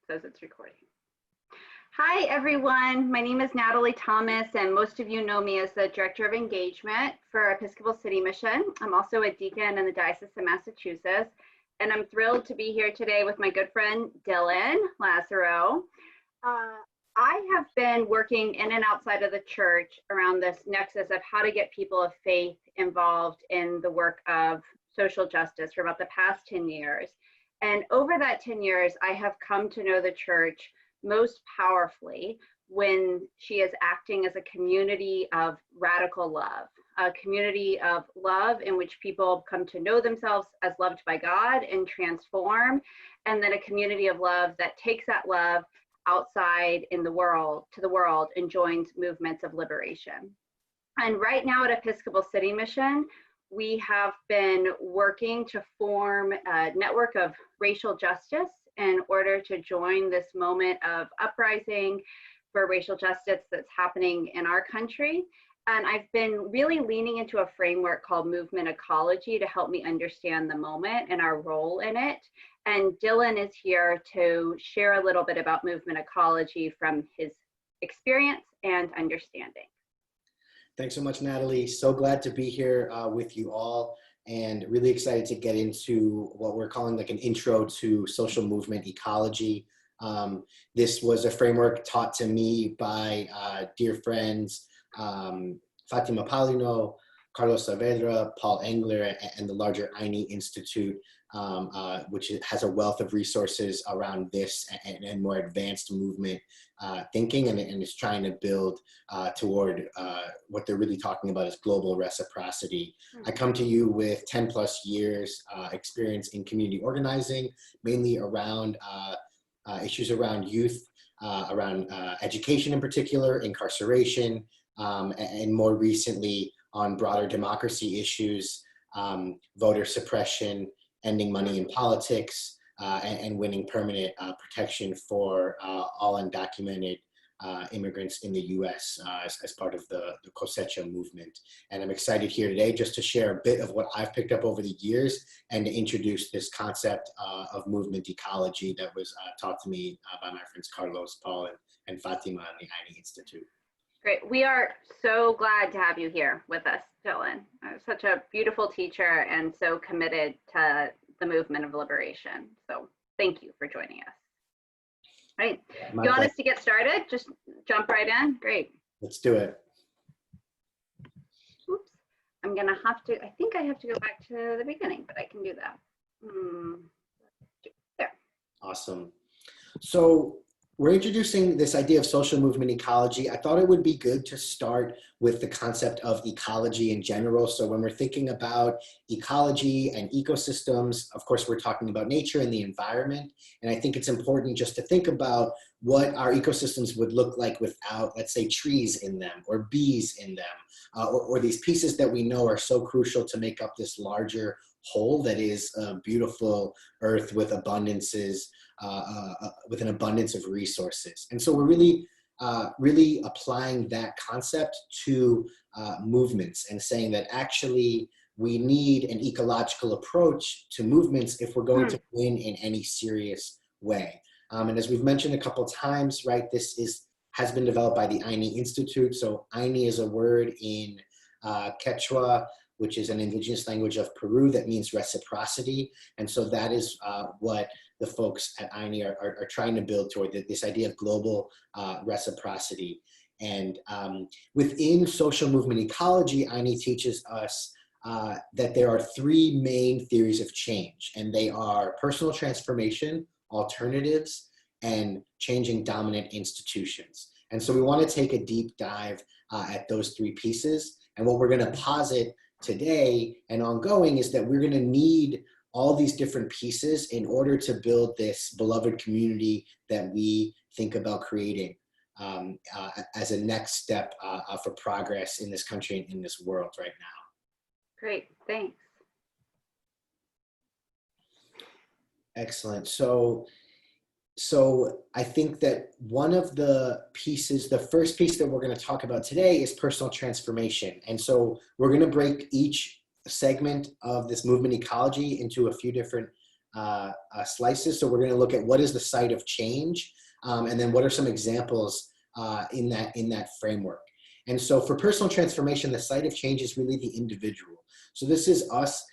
says it's recording. Hi, everyone. My name is Natalie Thomas, and most of you know me as the Director of Engagement for Episcopal City Mission. I'm also a deacon in the Diocese of Massachusetts, and I'm thrilled to be here today with my good friend, Dylan Lazaro. I have been working in and outside of the church around this nexus of how to get people of faith involved in the work of social justice for about the past 10 years. And over that 10 years, I have come to know the church most powerfully when she is acting as a community of radical love, a community of love in which people come to know themselves as loved by God and transform, and then a community of love that takes that love outside in the world, to the world, and joins movements of liberation. And right now at Episcopal City Mission, we have been working to form a network of racial justice in order to join this moment of uprising for racial justice that's happening in our country. And I've been really leaning into a framework called movement ecology to help me understand the moment and our role in it. And Dylan is here to share a little bit about movement ecology from his experience and understanding. Thanks so much, Natalie. So glad to be here with you all, and really excited to get into what we're calling like an intro to social movement ecology. This was a framework taught to me by dear friends, Fatima Palino, Carlos Saavedra, Paul Engler, and the larger AINI Institute, which has a wealth of resources around this and more advanced movement thinking, and is trying to build toward what they're really talking about is global reciprocity. I come to you with 10 plus years experience in community organizing, mainly around issues around youth, around education in particular, incarceration, and more recently on broader democracy issues, voter suppression, ending money in politics, and winning permanent protection for all undocumented immigrants in the US as part of the Cosecha movement. And I'm excited here today just to share a bit of what I've picked up over the years and to introduce this concept of movement ecology that was taught to me by my friends Carlos, Paul, and Fatima in the AINI Institute. Great. We are so glad to have you here with us, Dylan. Such a beautiful teacher and so committed to the movement of liberation. So thank you for joining us. All right. You want us to get started? Just jump right in? Great. Let's do it. Oops. I'm going to have to, I think I have to go back to the beginning, but I can do that. There. Awesome. So we're introducing this idea of social movement ecology. I thought it would be good to start with the concept of ecology in general. So when we're thinking about ecology and ecosystems, of course, we're talking about nature and the environment. And I think it's important just to think about what our ecosystems would look like without, let's say, trees in them or bees in them, or these pieces that we know are so crucial to make up this larger whole that is a beautiful earth with abundances, with an abundance of resources. And so we're really applying that concept to movements and saying that actually we need an ecological approach to movements if we're going to win in any serious way. And as we've mentioned a couple times, right, this has been developed by the AINI Institute. So AINI is a word in Quechua, which is an indigenous language of Peru that means reciprocity. And so that is what the folks at AINI are trying to build toward, this idea of global reciprocity. And within social movement ecology, AINI teaches us that there are three main theories of change, and they are personal transformation, alternatives, and changing dominant institutions. And so we want to take a deep dive at those three pieces. And what we're going to posit today and ongoing is that we're going to need all these different pieces in order to build this beloved community that we think about creating as a next step for progress in this country and in this world right now. Great, thanks. Excellent. So I think that one of the pieces, the first piece that we're going to talk about today is personal transformation. And so we're going to break each segment of this movement ecology into a few different slices. So we're going to look at what is the site of change, and then what are some examples in that framework. And so for personal transformation, the site of change is really the individual. So this is us.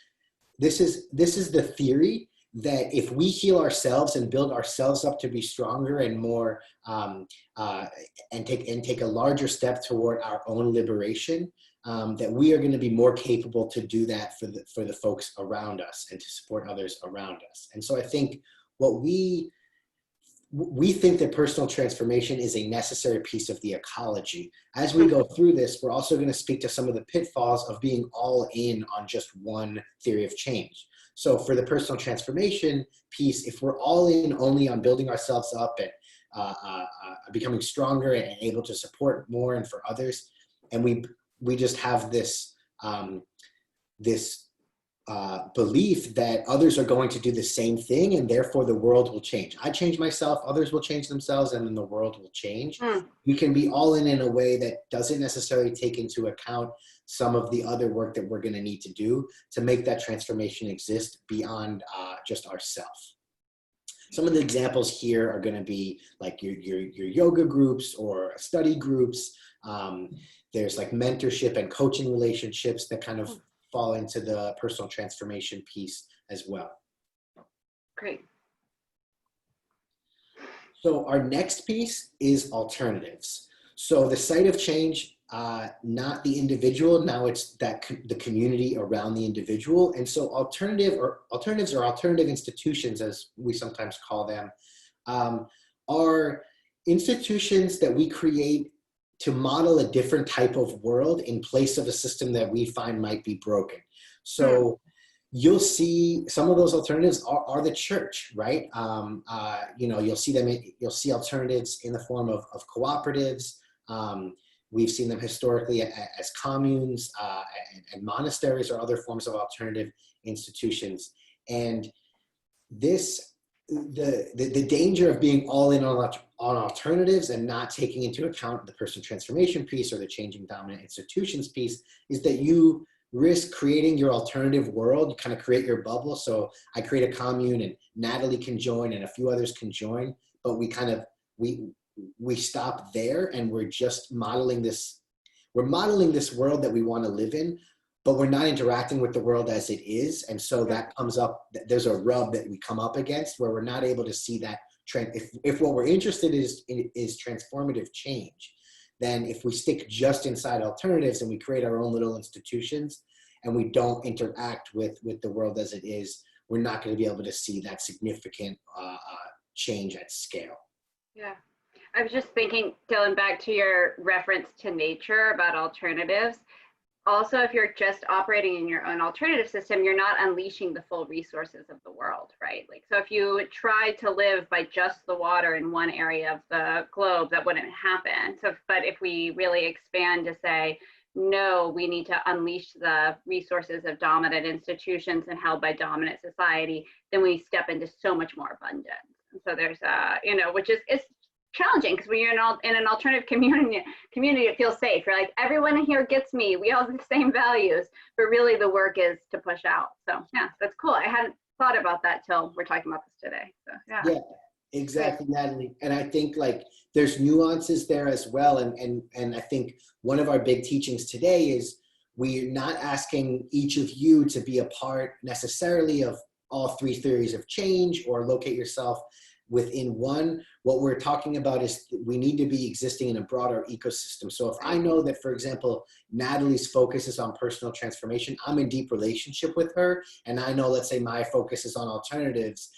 This is the theory that if we heal ourselves and build ourselves up to be stronger and more, and take a larger step toward our own liberation, that we are going to be more capable to do that for the folks around us and to support others around us. And so I think what we think that personal transformation is a necessary piece of the ecology. As we go through this, we're also going to speak to some of the pitfalls of being all in on just one theory of change. So for the personal transformation piece, if we're all in only on building ourselves up and becoming stronger and able to support more and for others, and we just have this belief that others are going to do the same thing and therefore the world will change. I change myself, others will change themselves, and then the world will change. We can be all in a way that doesn't necessarily take into account some of the other work that we're going to need to do to make that transformation exist beyond just ourselves. Some of the examples here are going to be like your yoga groups or study groups. There's like mentorship and coaching relationships that kind of fall into the personal transformation piece as well. Great. So our next piece is alternatives. So the site of change, not the individual, now it's the community around the individual. And so alternatives or alternative institutions, as we sometimes call them, are institutions that we create to model a different type of world in place of a system that we find might be broken. So you'll see some of those alternatives are the church, right? You'll see alternatives in the form of cooperatives. We've seen them historically as communes and monasteries or other forms of alternative institutions. And the danger of being all in on alternatives and not taking into account the personal transformation piece or the changing dominant institutions piece is that you risk creating your alternative world. You kind of create your bubble. So I create a commune and Natalie can join and a few others can join, but we stop there and we're just modeling this world that we want to live in, but we're not interacting with the world as it is. And so that comes up, there's a rub that we come up against where we're not able to see that trend. If what we're interested in is transformative change, then if we stick just inside alternatives and we create our own little institutions and we don't interact with the world as it is, we're not going to be able to see that significant change at scale. Yeah. I was just thinking, Dylan, back to your reference to nature about alternatives. Also, if you're just operating in your own alternative system, you're not unleashing the full resources of the world, right? Like, so if you tried to live by just the water in one area of the globe, that wouldn't happen. So, but if we really expand to say, no, we need to unleash the resources of dominant institutions and held by dominant society, then we step into so much more abundance. And so there's which is, it's challenging because when you're in an alternative community, it feels safe. You're like, everyone here gets me. We all have the same values, but really the work is to push out. So yeah, that's cool. I hadn't thought about that till we're talking about this today. So yeah. Yeah, exactly, Natalie. And I think like there's nuances there as well. And I think one of our big teachings today is we're not asking each of you to be a part necessarily of all three theories of change or locate yourself within one. What we're talking about is we need to be existing in a broader ecosystem. So if I know that, for example, Natalie's focus is on personal transformation, I'm in deep relationship with her, and I know, let's say my focus is on alternatives,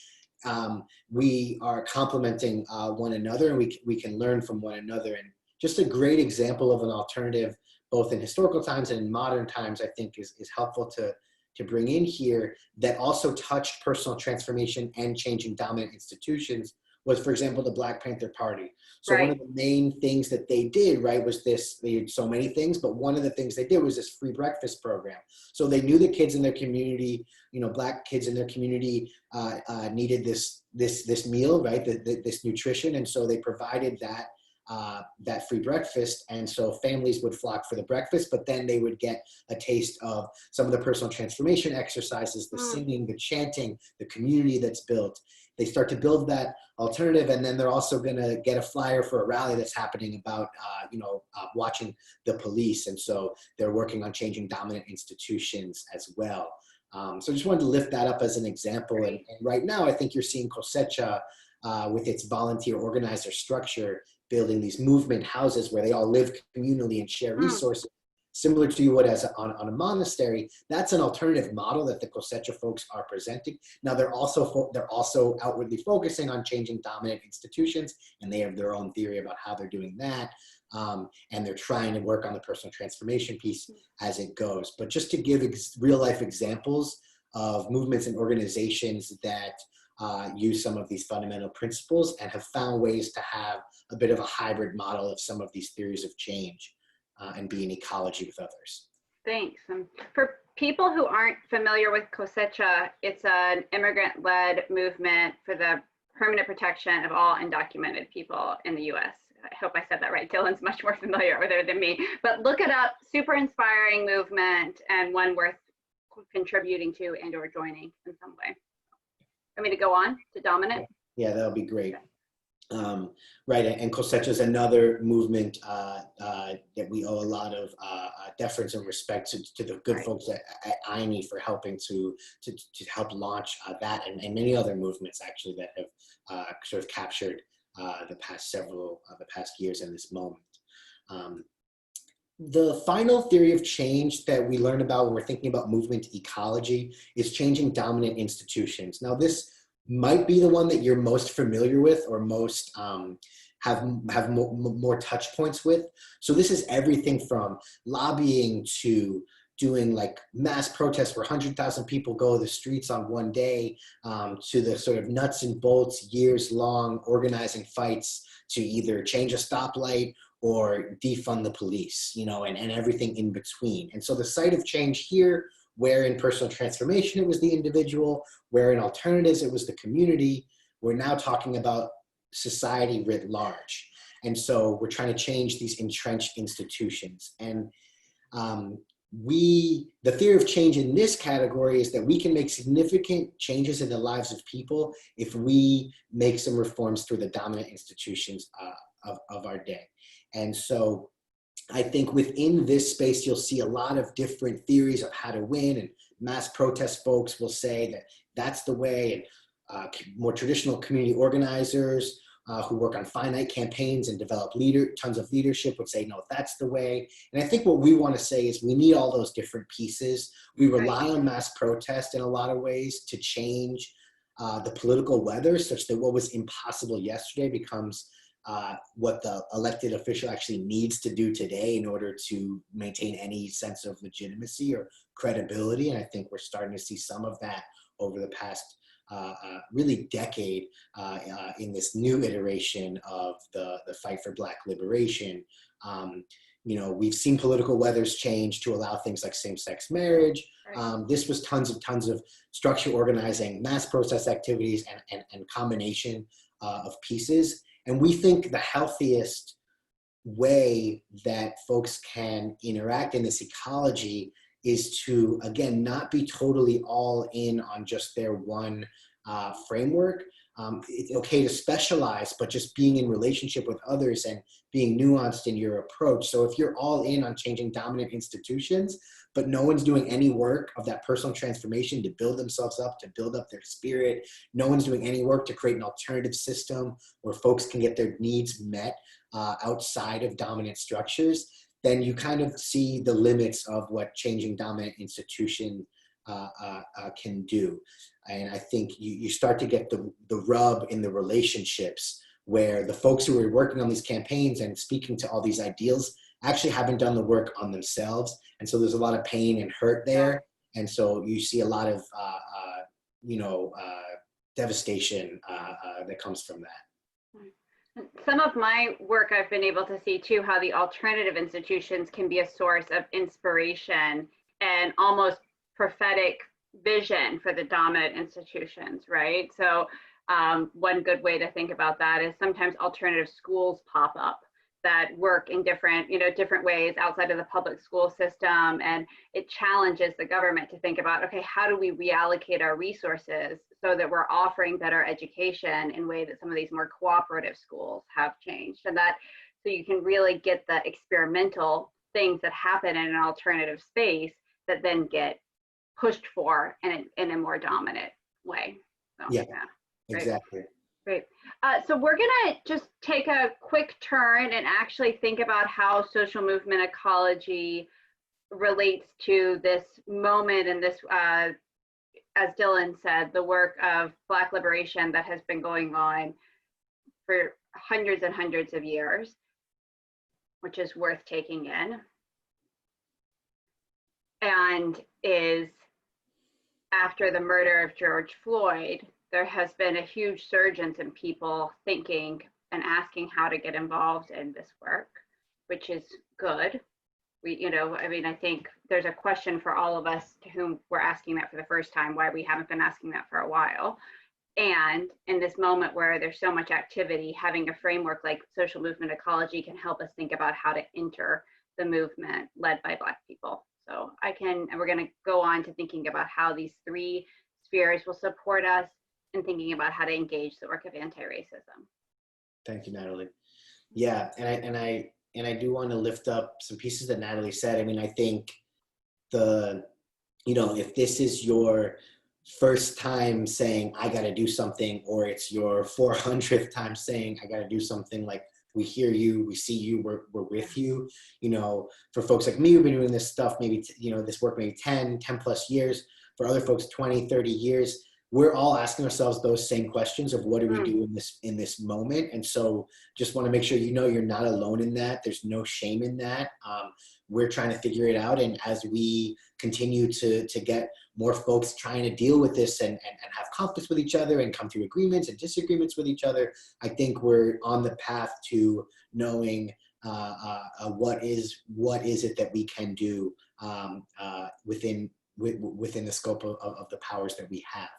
we are complementing one another, and we can learn from one another. And just a great example of an alternative, both in historical times and in modern times, I think is helpful to bring in here, that also touched personal transformation and changing dominant institutions, was, for example, the Black Panther Party. So one of the main things that they did, right, was this, they did so many things, but one of the things they did was this free breakfast program. So they knew the kids in their community, Black kids in their community needed this meal, right, this nutrition. And so they provided that that free breakfast. And so families would flock for the breakfast, but then they would get a taste of some of the personal transformation exercises, the singing, the chanting, the community that's built. They start to build that alternative, and then they're also going to get a flyer for a rally that's happening about, watching the police. And so they're working on changing dominant institutions as well. So I just wanted to lift that up as an example. And right now, I think you're seeing Cosecha with its volunteer organizer structure, building these movement houses where they all live communally and share resources, similar to what as on a monastery. That's an alternative model that the Cosecha folks are presenting. Now they're also outwardly focusing on changing dominant institutions, and they have their own theory about how they're doing that. And they're trying to work on the personal transformation piece as it goes. But just to give real life examples of movements and organizations that use some of these fundamental principles and have found ways to have a bit of a hybrid model of some of these theories of change and be in ecology with others. Thanks. For people who aren't familiar with Cosecha, it's an immigrant-led movement for the permanent protection of all undocumented people in the US. I hope I said that right. Dylan's much more familiar with it than me, but look it up. Super inspiring movement, and one worth contributing to and or joining in some way. Want me to go on to dominant? Yeah, that'll be great. Right, and Cosecha is another movement that we owe a lot of deference and respect to the good folks at INE for helping to help launch that and many other movements actually that have sort of captured the past years in this moment. The final theory of change that we learn about when we're thinking about movement ecology is changing dominant institutions. Now, this might be the one that you're most familiar with or most have more touch points with. So this is everything from lobbying to doing like mass protests where 100,000 people go to the streets on one day, to the sort of nuts and bolts, years-long organizing fights to either change a stoplight or defund the police, and everything in between. And so the site of change here, where in personal transformation it was the individual, where in alternatives it was the community, we're now talking about society writ large. And so we're trying to change these entrenched institutions. And the theory of change in this category is that we can make significant changes in the lives of people if we make some reforms through the dominant institutions of our day. And so I think within this space, you'll see a lot of different theories of how to win, and mass protest folks will say that that's the way, and more traditional community organizers who work on finite campaigns and develop tons of leadership would say, no, that's the way. And I think what we want to say is we need all those different pieces. We rely on mass protest in a lot of ways to change the political weather, such that what was impossible yesterday becomes what the elected official actually needs to do today in order to maintain any sense of legitimacy or credibility. And I think we're starting to see some of that over the past really decade in this new iteration of the fight for Black liberation. We've seen political weathers change to allow things like same-sex marriage. This was tons of structure organizing, mass protest activities, and combination of pieces. And we think the healthiest way that folks can interact in this ecology is to, again, not be totally all in on just their one framework. It's okay to specialize, but just being in relationship with others and being nuanced in your approach. So if you're all in on changing dominant institutions, but no one's doing any work of that personal transformation to build themselves up, to build up their spirit, no one's doing any work to create an alternative system where folks can get their needs met outside of dominant structures, then you kind of see the limits of what changing dominant institution can do. And I think you start to get the rub in the relationships where the folks who are working on these campaigns and speaking to all these ideals actually haven't done the work on themselves. And so there's a lot of pain and hurt there. And so you see a lot of, devastation that comes from that. Some of my work, I've been able to see too, how the alternative institutions can be a source of inspiration and almost prophetic vision for the dominant institutions, right? So one good way to think about that is sometimes alternative schools pop up that work in different, different ways outside of the public school system. And it challenges the government to think about, okay, how do we reallocate our resources so that we're offering better education in a way that some of these more cooperative schools have changed? And that, so you can really get the experimental things that happen in an alternative space that then get pushed for in a more dominant way. So, Yeah, Great. exactly. Great. So we're gonna just take a quick turn and actually think about how social movement ecology relates to this moment and this, as Dylan said, the work of Black liberation that has been going on for hundreds and hundreds of years, which is worth taking in, and is after the murder of George Floyd, there has been a huge surge in people thinking and asking how to get involved in this work, which is good. I think there's a question for all of us to whom we're asking that for the first time, why we haven't been asking that for a while. And in this moment where there's so much activity, having a framework like social movement ecology can help us think about how to enter the movement led by Black people. So we're gonna go on to thinking about how these three spheres will support us in thinking about how to engage the work of anti-racism. Thank you, Natalie. Yeah, and I do want to lift up some pieces that Natalie said. I mean, I think if this is your first time saying I got to do something, or it's your 400th time saying I got to do something, like, we hear you, we see you, we're with you. For folks like me who've been doing this stuff, maybe this work maybe 10 plus years. For other folks, 20, 30 years. We're all asking ourselves those same questions of what do we do in this moment. And so just want to make sure you're not alone in that. There's no shame in that. We're trying to figure it out. And as we continue to get more folks trying to deal with this and have conflicts with each other and come through agreements and disagreements with each other, I think we're on the path to knowing what is it that we can do within the scope of the powers that we have.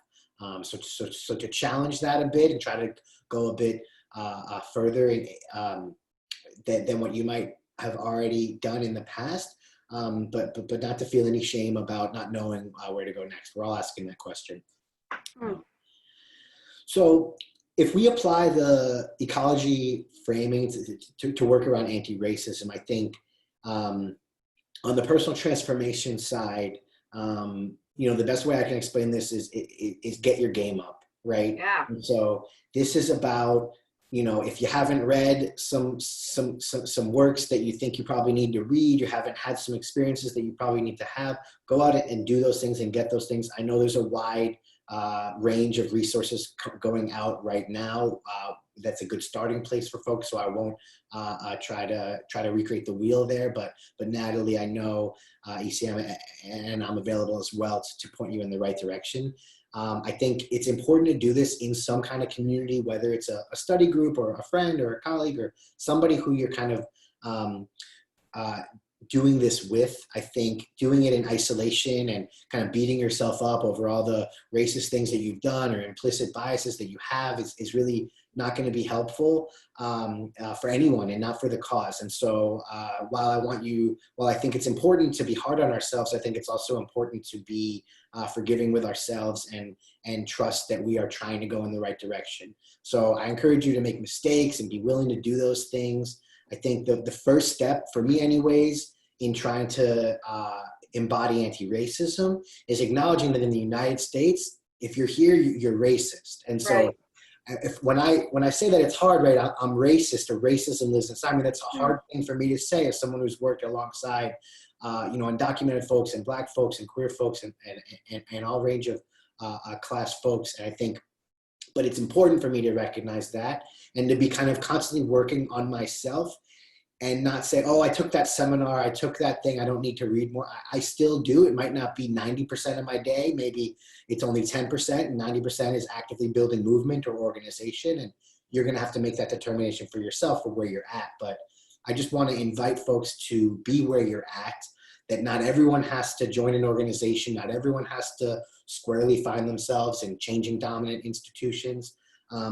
So to challenge that a bit and try to go a bit further than what you might have already done in the past, but not to feel any shame about not knowing where to go next. We're all asking that question. So if we apply the ecology framing to work around anti-racism, I think on the personal transformation side, the best way I can explain this is get your game up, right? Yeah. And so this is about, if you haven't read some works that you think you probably need to read, you haven't had some experiences that you probably need to have, go out and do those things and get those things. I know there's a wide range of resources going out right now. That's a good starting place for folks. So I won't try to recreate the wheel there. But Natalie, I know ECM and I'm available as well to point you in the right direction. I think it's important to do this in some kind of community, whether it's a study group or a friend or a colleague or somebody who you're kind of doing this with. I think doing it in isolation and kind of beating yourself up over all the racist things that you've done or implicit biases that you have is really not going to be helpful for anyone and not for the cause. And so while I think it's important to be hard on ourselves, I think it's also important to be forgiving with ourselves and trust that we are trying to go in the right direction. So I encourage you to make mistakes and be willing to do those things. I think the first step, for me anyways, in trying to embody anti-racism is acknowledging that in the United States, if you're here, you're racist. And so right. When I say that it's hard, right, I'm racist or racism lives inside. I mean, that's a hard thing for me to say as someone who's worked alongside, undocumented folks and Black folks and queer folks and all range of class folks. And I think, but it's important for me to recognize that and to be kind of constantly working on myself and not say, oh, I took that seminar, I took that thing, I don't need to read more. I still do. It might not be 90% of my day. Maybe it's only 10% and 90% is actively building movement or organization. And you're going to have to make that determination for yourself for where you're at. But I just want to invite folks to be where you're at, that not everyone has to join an organization. Not everyone has to squarely find themselves in changing dominant institutions.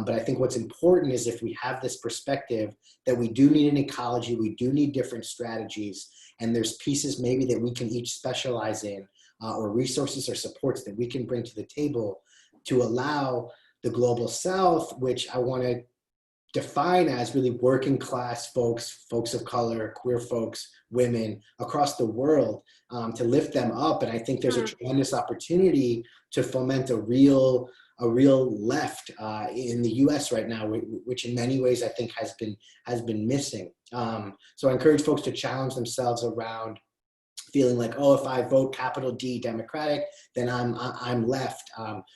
But I think what's important is if we have this perspective that we do need an ecology, we do need different strategies, and there's pieces maybe that we can each specialize in, or resources or supports that we can bring to the table to allow the global south, which I want to define as really working class folks, folks of color, queer folks, women across the world, to lift them up. And I think there's a tremendous opportunity to foment a real left in the U.S. right now, which in many ways I think has been missing. So I encourage folks to challenge themselves around feeling like, oh, if I vote capital D Democratic, then I'm left.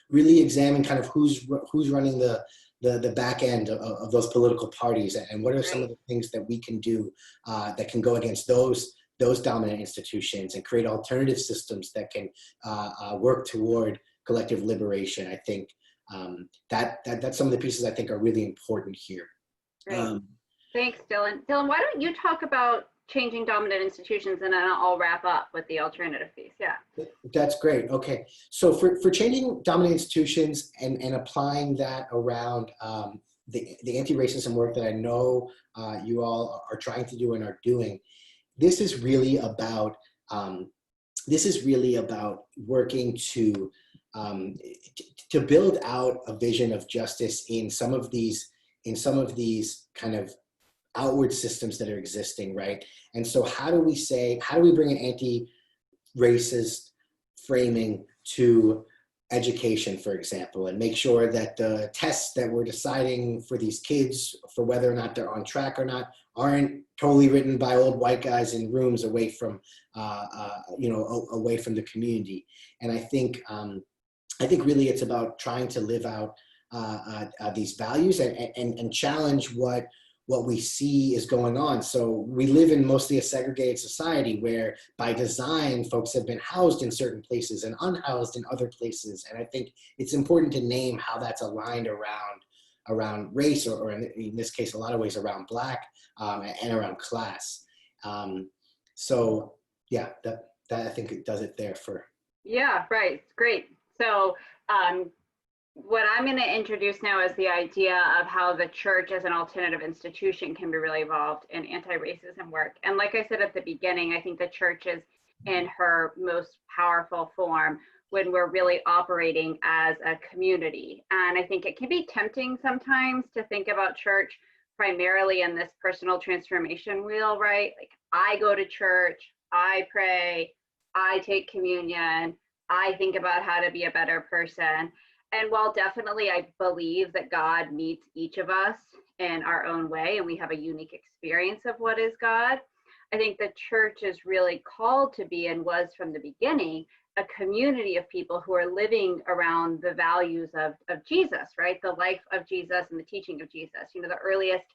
Really examine kind of who's running the back end of those political parties, and what are some of the things that we can do that can go against those dominant institutions and create alternative systems that can work toward collective liberation. I think that's some of the pieces I think are really important here. Great. Thanks, Dylan. Dylan, why don't you talk about changing dominant institutions, and then I'll wrap up with the alternative piece. Yeah. That's great. Okay. So for changing dominant institutions and applying that around the anti-racism work that I know you all are trying to do and are doing, this is really about working to build out a vision of justice in some of these kind of outward systems that are existing, right? And so how do we bring an anti-racist framing to education, for example, and make sure that the tests that we're deciding for these kids for whether or not they're on track or not aren't totally written by old white guys in rooms away from away from the community. And I think really it's about trying to live out these values and challenge what we see is going on. So we live in mostly a segregated society where by design, folks have been housed in certain places and unhoused in other places. And I think it's important to name how that's aligned around race, or in this case, a lot of ways around Black and around class. So yeah, that I think it does it there for. Yeah, right, great. So what I'm going to introduce now is the idea of how the church as an alternative institution can be really involved in anti-racism work. And like I said at the beginning, I think the church is in her most powerful form when we're really operating as a community. And I think it can be tempting sometimes to think about church primarily in this personal transformation wheel, right? Like, I go to church, I pray, I take communion, I think about how to be a better person. And while definitely I believe that God meets each of us in our own way, and we have a unique experience of what is God, I think the church is really called to be, and was from the beginning, a community of people who are living around the values of Jesus, right? The life of Jesus and the teaching of Jesus. You know, the earliest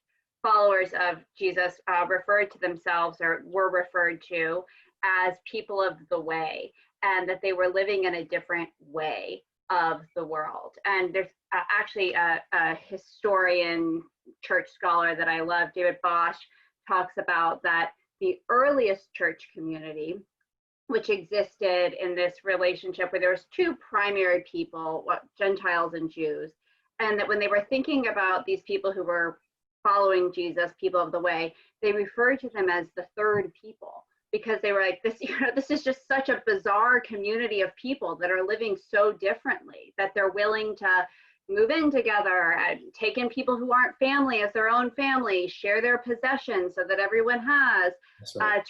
followers of Jesus referred to themselves, or were referred to as people of the way, and that they were living in a different way of the world. And there's actually a historian, church scholar that I love, David Bosch, talks about that the earliest church community, which existed in this relationship where there was two primary people, Gentiles and Jews, and that when they were thinking about these people who were following Jesus, people of the way, they referred to them as the third people, because they were like, this is just such a bizarre community of people that are living so differently, that they're willing to move in together and take in people who aren't family as their own family, share their possessions so that everyone has,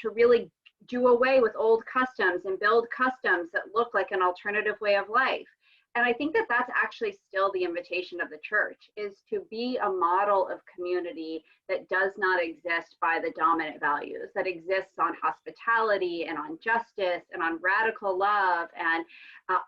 to really do away with old customs and build customs that look like an alternative way of life. And I think that that's actually still the invitation of the church, is to be a model of community that does not exist by the dominant values, that exists on hospitality and on justice and on radical love and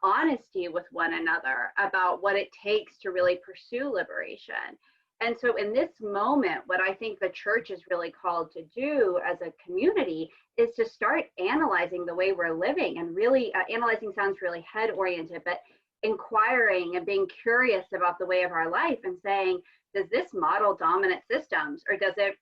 honesty with one another about what it takes to really pursue liberation. And so in this moment, what I think the church is really called to do as a community is to start analyzing the way we're living, and really analyzing sounds really head oriented, but inquiring and being curious about the way of our life and saying, does this model dominant systems, or does it,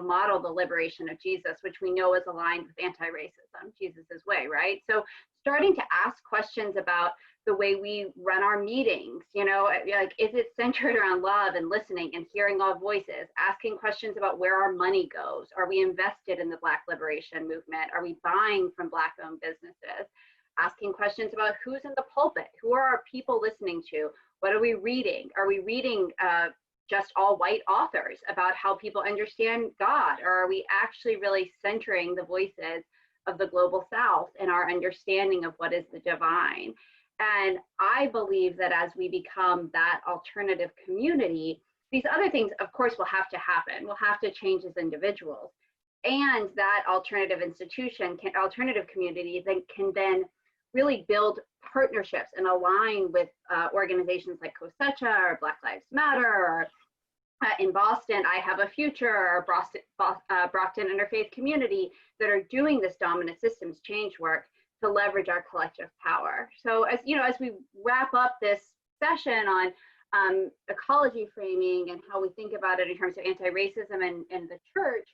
model the liberation of Jesus, which we know is aligned with anti-racism, Jesus's way, right? So starting to ask questions about the way we run our meetings, you know, like, is it centered around love and listening and hearing all voices, asking questions about where our money goes? Are we invested in the Black liberation movement? Are we buying from Black-owned businesses? Asking questions about who's in the pulpit, who are our people listening to? What are we reading? Are we reading just all white authors about how people understand God? Or are we actually really centering the voices of the global South and our understanding of what is the divine? And I believe that as we become that alternative community, these other things, of course, will have to happen. We'll have to change as individuals. And that alternative institution, alternative community, that can then really build partnerships and align with organizations like COSECHA or Black Lives Matter, or in Boston, I Have a Future, or Brockton Interfaith Community, that are doing this dominant systems change work to leverage our collective power. So as you know, as we wrap up this session on ecology framing and how we think about it in terms of anti-racism and the church,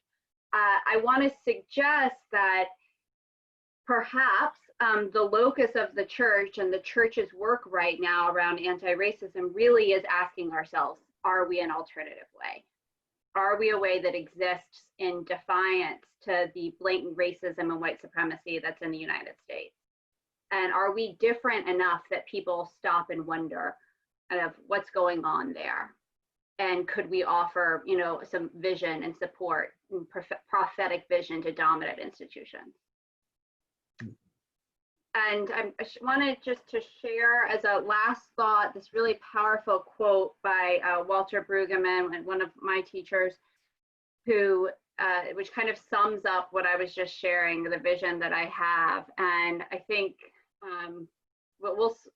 I want to suggest that perhaps the locus of the church and the church's work right now around anti-racism really is asking ourselves, are we an alternative way? Are we a way that exists in defiance to the blatant racism and white supremacy that's in the United States? And are we different enough that people stop and wonder of what's going on there? And could we offer, you know, some vision and support and prophetic vision to dominant institutions? And I wanted just to share as a last thought this really powerful quote by Walter Brueggemann, one of my teachers, who which kind of sums up what I was just sharing, the vision that I have. And I think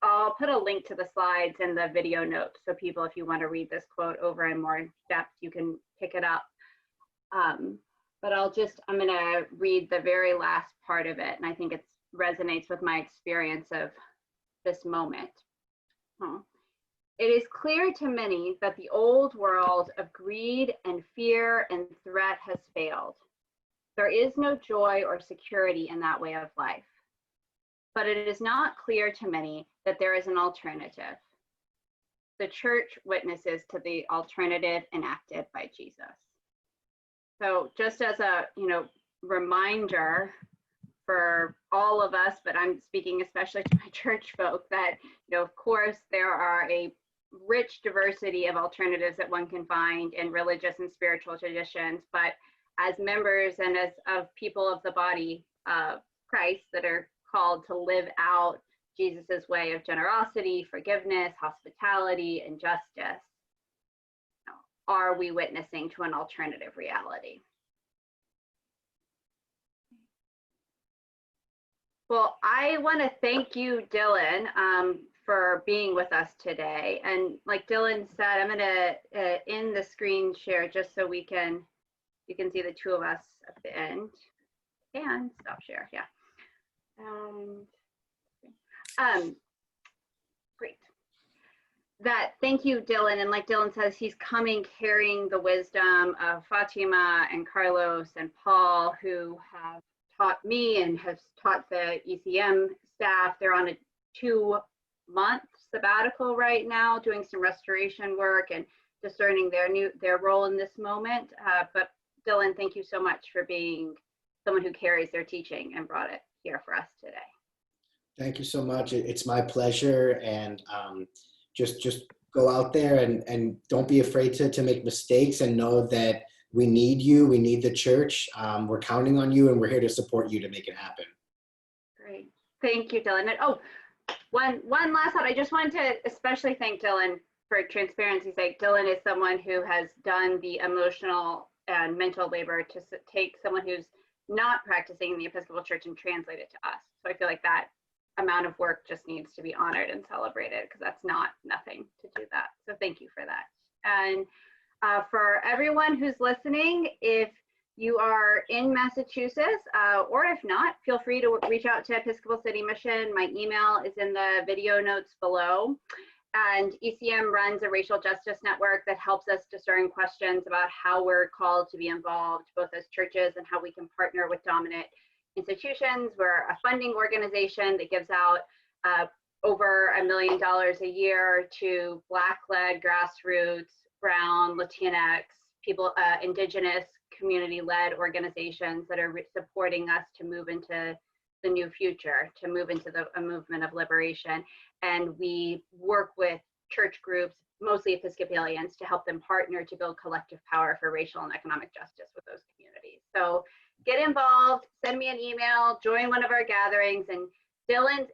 I'll put a link to the slides in the video notes, so people, if you want to read this quote over in more depth, you can pick it up. But I'm going to read the very last part of it, and I think it resonates with my experience of this moment. It is clear to many that the old world of greed and fear and threat has failed. There is no joy or security in that way of life. But it is not clear to many that there is an alternative. The church witnesses to the alternative enacted by Jesus. So just as a reminder for all of us, but I'm speaking especially to my church folk, that of course there are a rich diversity of alternatives that one can find in religious and spiritual traditions, but as members and as of people of the body of Christ that are called to live out Jesus's way of generosity, forgiveness, hospitality, and justice, are we witnessing to an alternative reality? Well, I want to thank you, Dylan, for being with us today. And like Dylan said, I'm going to end the screen share just so you can see the two of us at the end. And stop share, yeah. Great. Thank you, Dylan. And like Dylan says, he's coming carrying the wisdom of Fatima and Carlos and Paul, who have taught me and has taught the ECM staff. They're on a 2-month sabbatical right now, doing some restoration work and discerning their role in this moment. But Dylan, thank you so much for being someone who carries their teaching and brought it here for us today. Thank you so much. It's my pleasure. And just go out there and don't be afraid to make mistakes, and know that we need you. We need the church. We're counting on you, and we're here to support you to make it happen. Great. Thank you, Dylan. And one last thought. I just wanted to especially thank Dylan for transparency's sake. Dylan is someone who has done the emotional and mental labor to take someone who's not practicing in the Episcopal Church and translate it to us. So I feel like that amount of work just needs to be honored and celebrated, because that's not nothing to do that. So thank you for that. And for everyone who's listening, if you are in Massachusetts, or if not, feel free to reach out to Episcopal City Mission. My email is in the video notes below. And ECM runs a racial justice network that helps us discern questions about how we're called to be involved, both as churches and how we can partner with dominant institutions. We're a funding organization that gives out over $1 million a year to Black-led, grassroots, Brown, Latinx, people, Indigenous, community-led organizations that are supporting us to move into the new future, to move into a movement of liberation. And we work with church groups, mostly Episcopalians, to help them partner to build collective power for racial and economic justice with those communities. So get involved, send me an email, join one of our gatherings, and Dylan's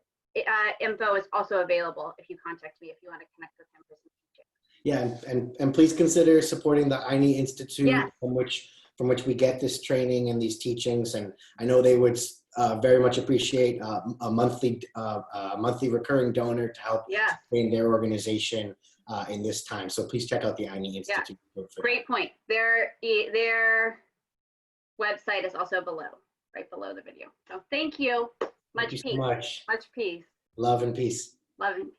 info is also available if you contact me if you want to connect with him for some teaching. Yeah, and please consider supporting the INI Institute, Yes. from which we get this training and these teachings. And I know they would very much appreciate a monthly recurring donor to help sustain their organization in this time. So please check out the INI Institute. Yeah. Great point. Their website is also right below the video. So thank you. Thank you so much. Much peace. Love and peace. Love and peace.